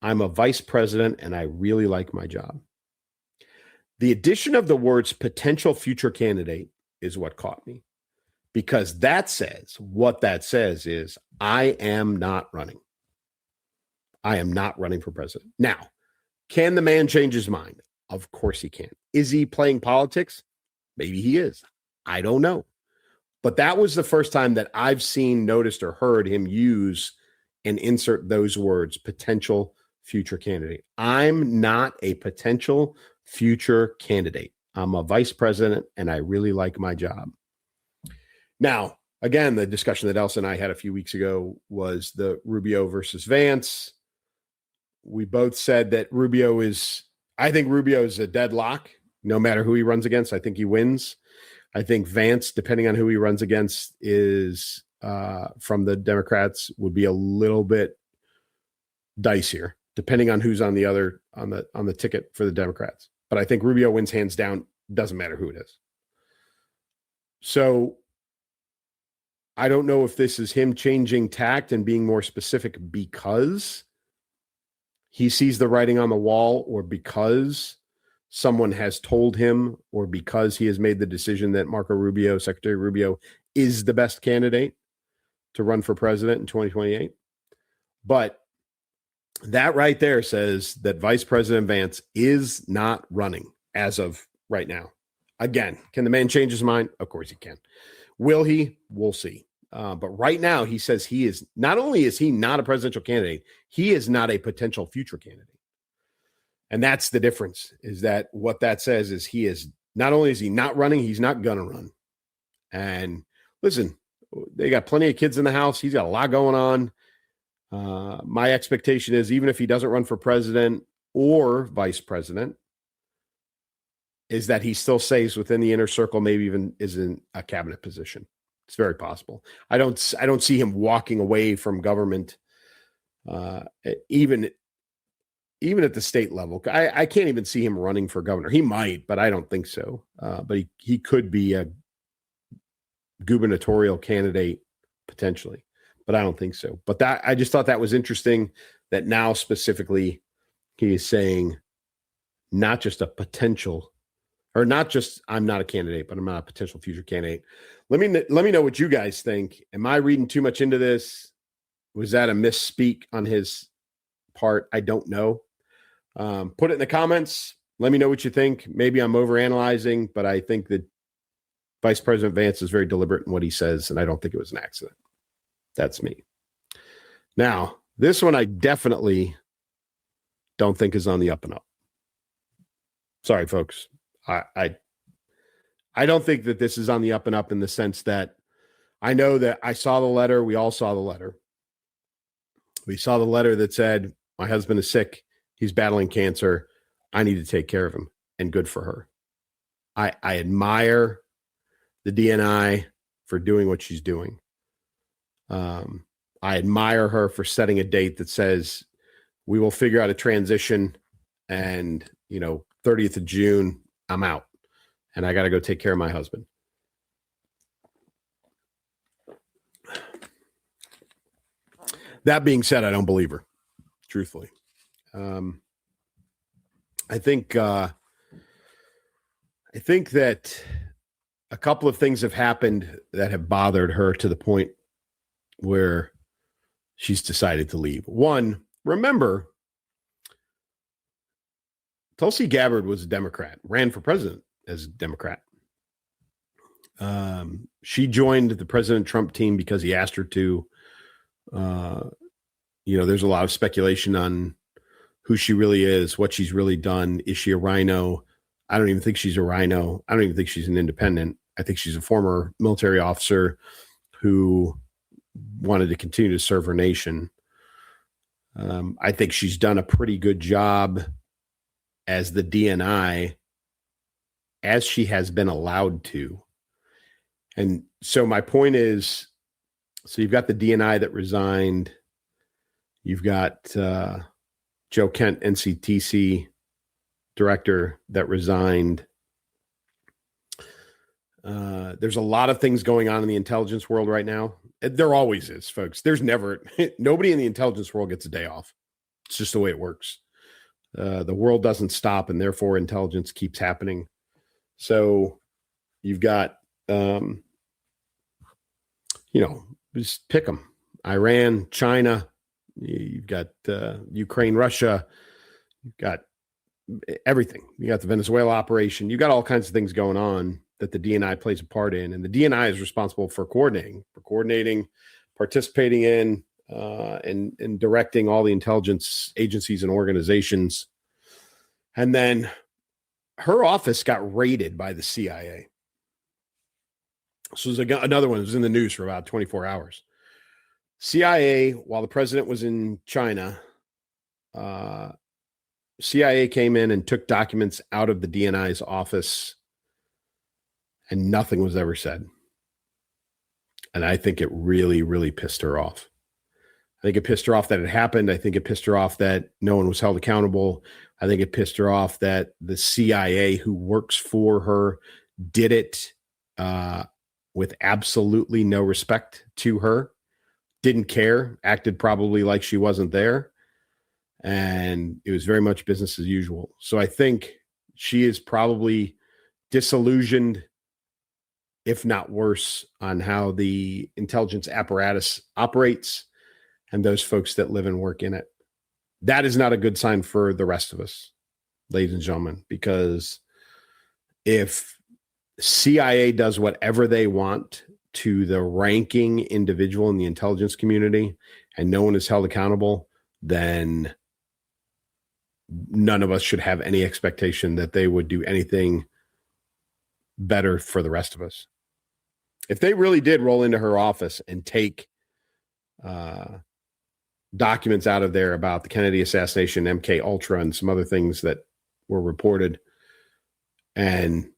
I'm a vice president and I really like my job. The addition of the words potential future candidate is what caught me, because what that says is I am not running. I am not running for president. Now, can the man change his mind? Of course he can. Is he playing politics? Maybe he is. I don't know. But that was the first time that I've seen, noticed, or heard him use and insert those words, potential future candidate. I'm not a potential future candidate. I'm a vice president and I really like my job. Now, again, the discussion that Elsa and I had a few weeks ago was the Rubio versus Vance. We both said that I think Rubio is a deadlock, no matter who he runs against. I think he wins. I think Vance, depending on who he runs against, is from the Democrats, would be a little bit dicier, depending on who's on the ticket for the Democrats. But I think Rubio wins hands down. Doesn't matter who it is. So I don't know if this is him changing tact and being more specific because he sees the writing on the wall, or because someone has told him, or because he has made the decision that Marco Rubio, Secretary Rubio, is the best candidate to run for president in 2028. But that right there says that Vice President Vance is not running as of right now. Again, can the man change his mind? Of course he can. Will he? We'll see. But right now he says he is, not only is he not a presidential candidate, he is not a potential future candidate. And that's the difference, is that what that says is he is, not only is he not running, he's not going to run. And listen, they got plenty of kids in the house. He's got a lot going on. My expectation is, even if he doesn't run for president or vice president, is that he still stays within the inner circle, maybe even is in a cabinet position. It's very possible. I don't see him walking away from government, even at the state level. I can't even see him running for governor. He might, but I don't think so. But he could be a gubernatorial candidate potentially, but I don't think so. But I just thought that was interesting, that now specifically he is saying not just a potential, or not just I'm not a candidate, but I'm not a potential future candidate. Let me know what you guys think. Am I reading too much into this? Was that a misspeak on his part? I don't know. Put it in the comments. Let me know what you think. Maybe I'm overanalyzing, but I think that Vice President Vance is very deliberate in what he says, and I don't think it was an accident. That's me. Now, this one I definitely don't think is on the up and up. Sorry, folks. I don't think that this is on the up and up, in the sense that I know that I saw the letter. We all saw the letter. We saw the letter that said, my husband is sick. He's battling cancer. I need to take care of him. And good for her. I admire the DNI for doing what she's doing. I admire her for setting a date that says we will figure out a transition, and 30th of June, I'm out and I got to go take care of my husband. That being said, I don't believe her, truthfully. I think that a couple of things have happened that have bothered her to the point where she's decided to leave. One, remember, Tulsi Gabbard was a Democrat, ran for president as a Democrat. She joined the President Trump team because he asked her to. There's a lot of speculation on who she really is, what she's really done. Is she a rhino? I don't even think she's a rhino. I don't even think she's an independent. I think she's a former military officer who wanted to continue to serve her nation. I think she's done a pretty good job as the DNI, as she has been allowed to. And so my point is, so you've got the DNI that resigned. You've got Joe Kent, NCTC director, that resigned. There's a lot of things going on in the intelligence world right now. There always is, folks. There's never, nobody in the intelligence world gets a day off. It's just the way it works. The world doesn't stop, and therefore intelligence keeps happening. So you've got, just pick them. Iran, China, you've got Ukraine, Russia, you've got everything. You got the Venezuela operation. You've got all kinds of things going on that the DNI plays a part in. And the DNI is responsible for coordinating, participating in, and directing all the intelligence agencies and organizations. And then her office got raided by the CIA. So there's another one that was in the news for about 24 hours. CIA, while the president was in China, CIA came in and took documents out of the DNI's office, and nothing was ever said. And I think it really, really pissed her off. I think it pissed her off that it happened. I think it pissed her off that no one was held accountable. I think it pissed her off that the CIA, who works for her, did it with absolutely no respect to her, didn't care, acted probably like she wasn't there. And it was very much business as usual. So I think she is probably disillusioned, if not worse, on how the intelligence apparatus operates and those folks that live and work in it. That is not a good sign for the rest of us, ladies and gentlemen, because if CIA does whatever they want to the ranking individual in the intelligence community and no one is held accountable, then none of us should have any expectation that they would do anything better for the rest of us. If they really did roll into her office and take documents out of there about the Kennedy assassination, MK Ultra, and some other things that were reported, and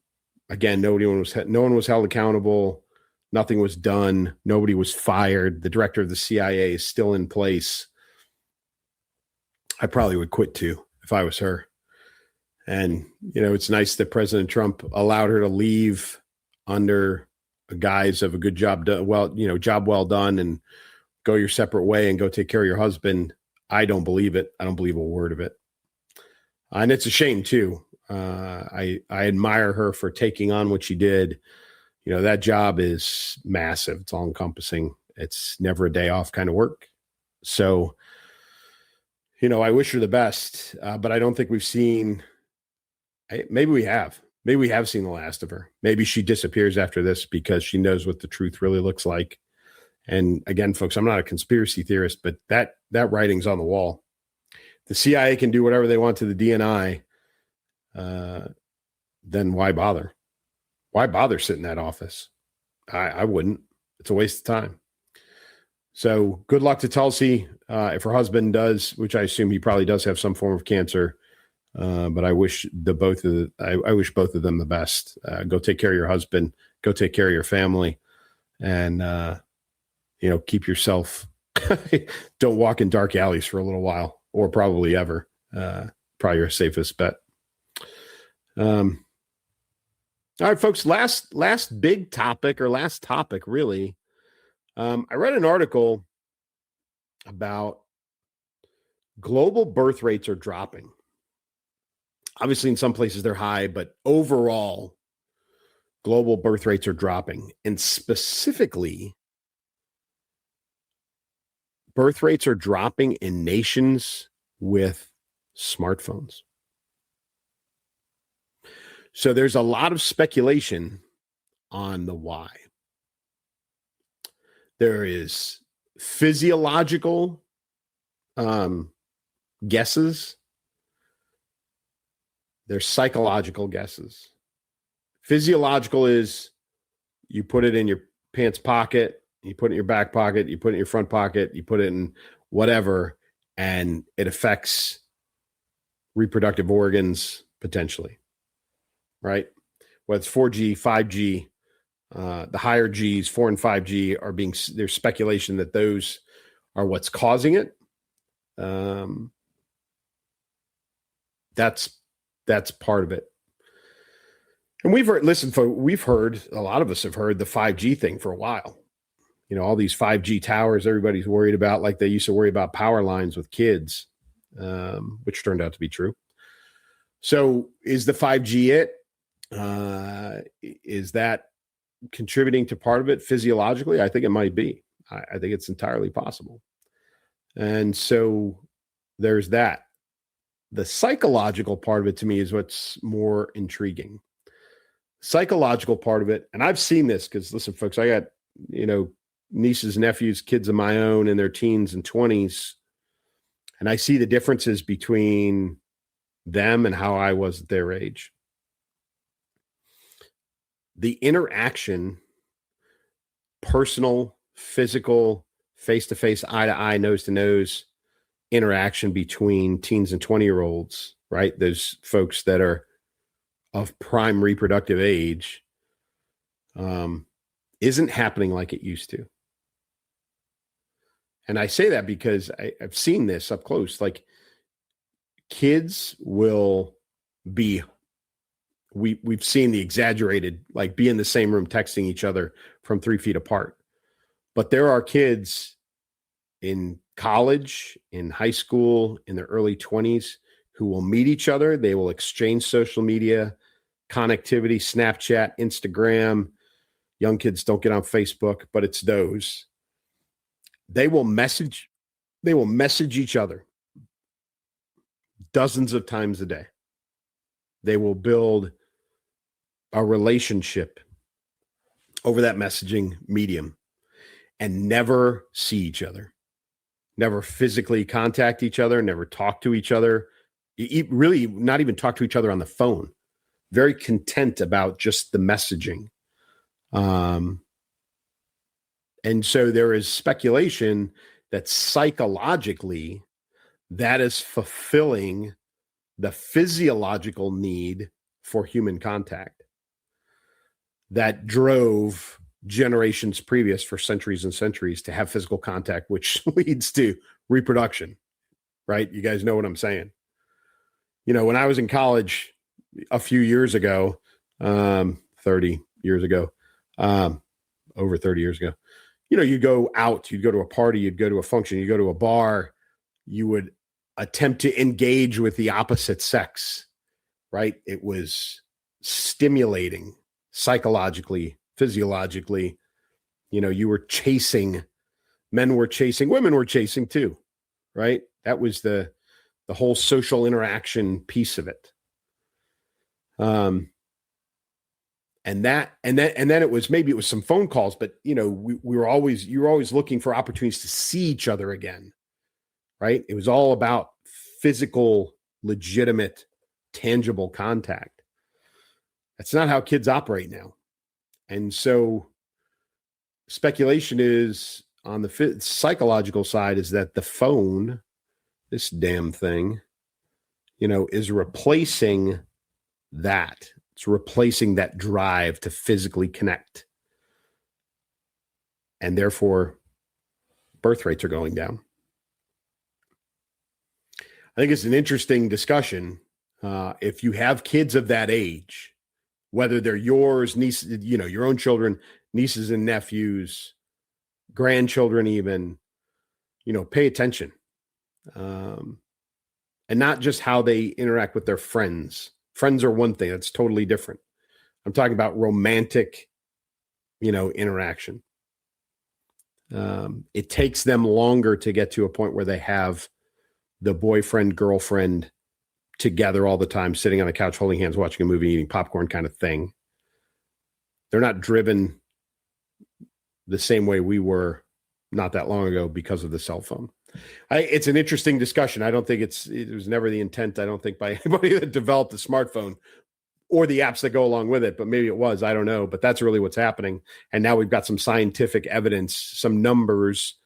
again, no one was held accountable, nothing was done, nobody was fired, the director of the CIA is still in place, I probably would quit too if I was her. And, it's nice that President Trump allowed her to leave under a guise of a good job done. Well, job well done, and go your separate way and go take care of your husband. I don't believe it. I don't believe a word of it. And it's a shame too. I admire her for taking on what she did. That job is massive. It's all encompassing. It's never a day off kind of work. So, I wish her the best, but I don't think we've seen, maybe we have seen the last of her. Maybe she disappears after this because she knows what the truth really looks like. And again, folks, I'm not a conspiracy theorist, but that writing's on the wall. The CIA can do whatever they want to the DNI. Then why bother? Why bother sit in that office? I wouldn't. It's a waste of time. So good luck to Tulsi. If her husband does, which I assume he probably does have some form of cancer, but I wish both of them the best. Go take care of your husband. Go take care of your family, and keep yourself. Don't walk in dark alleys for a little while, or probably ever. Probably your safest bet. All right, folks. Last big topic, or last topic, really. I read an article about global birth rates are dropping. Obviously, in some places they're high, but overall, global birth rates are dropping. And specifically, birth rates are dropping in nations with smartphones. So there's a lot of speculation on the why. There is physiological guesses. There's psychological guesses. Physiological is you put it in your pants pocket You put it in your back pocket, you put it in your front pocket, you put it in whatever, and it affects reproductive organs potentially, right? Whether it's 4G, 5G, the higher Gs, 4 and 5G there's speculation that those are what's causing it. That's part of it. And we've heard, a lot of us have heard the 5G thing for a while. You know, all these 5G towers everybody's worried about, like they used to worry about power lines with kids, which turned out to be true. So is the 5G it? Is that contributing to part of it physiologically? I think it might be. I think it's entirely possible. And so there's that. The psychological part of it to me is what's more intriguing. Psychological part of it, and I've seen this because, listen, folks, I got, nieces, nephews, kids of my own in their teens and 20s, and I see the differences between them and how I was at their age. The interaction, personal, physical, face-to-face, eye-to-eye, nose-to-nose interaction between teens and 20-year-olds, right? Those folks that are of prime reproductive age, isn't happening like it used to. And I say that because I've seen this up close. Like, kids will be, we've seen the exaggerated, like, be in the same room texting each other from 3 feet apart. But there are kids in college, in high school, in their early 20s who will meet each other. They will exchange social media, connectivity, Snapchat, Instagram. Young kids don't get on Facebook, but it's those. They will message each other dozens of times a day. They will build a relationship over that messaging medium and never see each other, never physically contact each other, never talk to each other, really not even talk to each other on the phone. Very content about just the messaging. And so there is speculation that psychologically that is fulfilling the physiological need for human contact that drove generations previous for centuries and centuries to have physical contact, which leads to reproduction, right? You guys know what I'm saying. When I was in college a few years ago, 30 years ago, over 30 years ago, you go out, you'd go to a party, you'd go to a function, you go to a bar, you would attempt to engage with the opposite sex, right? It was stimulating psychologically, physiologically. You were chasing, men were chasing, women were chasing too, right? That was the whole social interaction piece of it. And then it was, maybe it was some phone calls, but you were always looking for opportunities to see each other again, right? It was all about physical, legitimate, tangible contact. That's not how kids operate now. And so speculation is on the psychological side is that the phone, this damn thing, is replacing that. It's replacing that drive to physically connect. And therefore, birth rates are going down. I think it's an interesting discussion. If you have kids of that age, whether they're yours, nieces, your own children, nieces and nephews, grandchildren even, pay attention. And not just how they interact with their friends. Friends are one thing. That's totally different. I'm talking about romantic, interaction. It takes them longer to get to a point where they have the boyfriend, girlfriend together all the time, sitting on the couch, holding hands, watching a movie, eating popcorn kind of thing. They're not driven the same way we were not that long ago because of the cell phone. It's an interesting discussion. I don't think it was never the intent, I don't think, by anybody that developed the smartphone or the apps that go along with it, but maybe it was, I don't know, but that's really what's happening. And now we've got some scientific evidence, some numbers,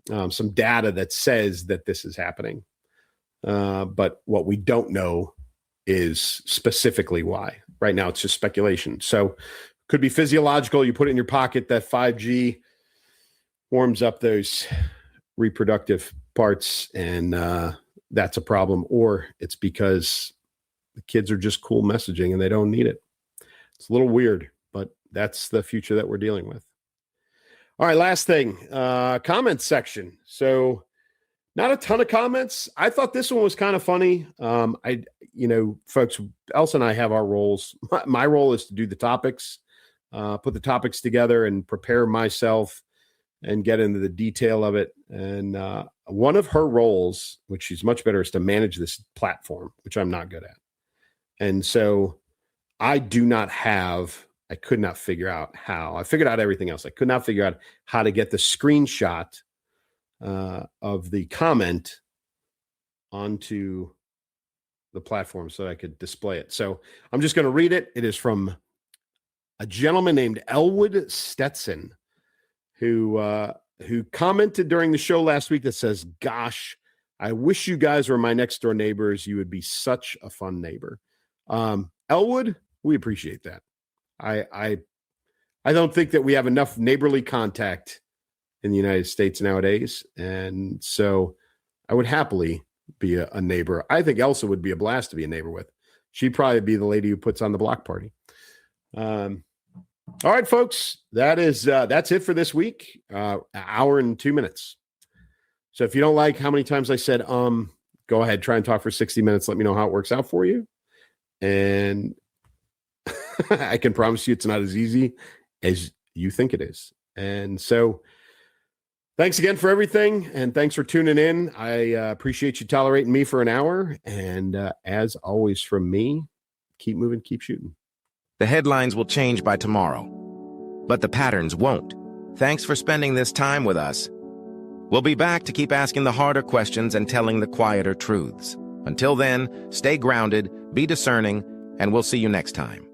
some data that says that this is happening. But what we don't know is specifically why. Right now, it's just speculation. So could be physiological. You put it in your pocket, that 5G warms up those reproductive parts, and that's a problem. Or it's because the kids are just cool messaging and they don't need it. It's a little weird, but that's the future that we're dealing with. All right, last thing, comments section. So not a ton of comments. I thought this one was kind of funny. Folks, Elsa and I have our roles. My role is to do the topics, put the topics together and prepare myself and get into the detail of it. And one of her roles, which she's much better, is to manage this platform, which I'm not good at. And so I could not figure out how. I figured out everything else. I could not figure out how to get the screenshot of the comment onto the platform so that I could display it. So I'm just going to read it. It is from a gentleman named Elwood Stetson, who commented during the show last week that says, "Gosh, I wish you guys were my next door neighbors. You would be such a fun neighbor." Elwood, we appreciate that. I don't think that we have enough neighborly contact in the United States nowadays. And so I would happily be a neighbor. I think Elsa would be a blast to be a neighbor with. She'd probably be the lady who puts on the block party. All right, folks, that's it for this week. An hour and 2 minutes. So if you don't like how many times I said, go ahead, try and talk for 60 minutes. Let me know how it works out for you. And I can promise you it's not as easy as you think it is. And so thanks again for everything. And thanks for tuning in. I appreciate you tolerating me for an hour. And as always from me, keep moving, keep shooting. The headlines will change by tomorrow, but the patterns won't. Thanks for spending this time with us. We'll be back to keep asking the harder questions and telling the quieter truths. Until then, stay grounded, be discerning, and we'll see you next time.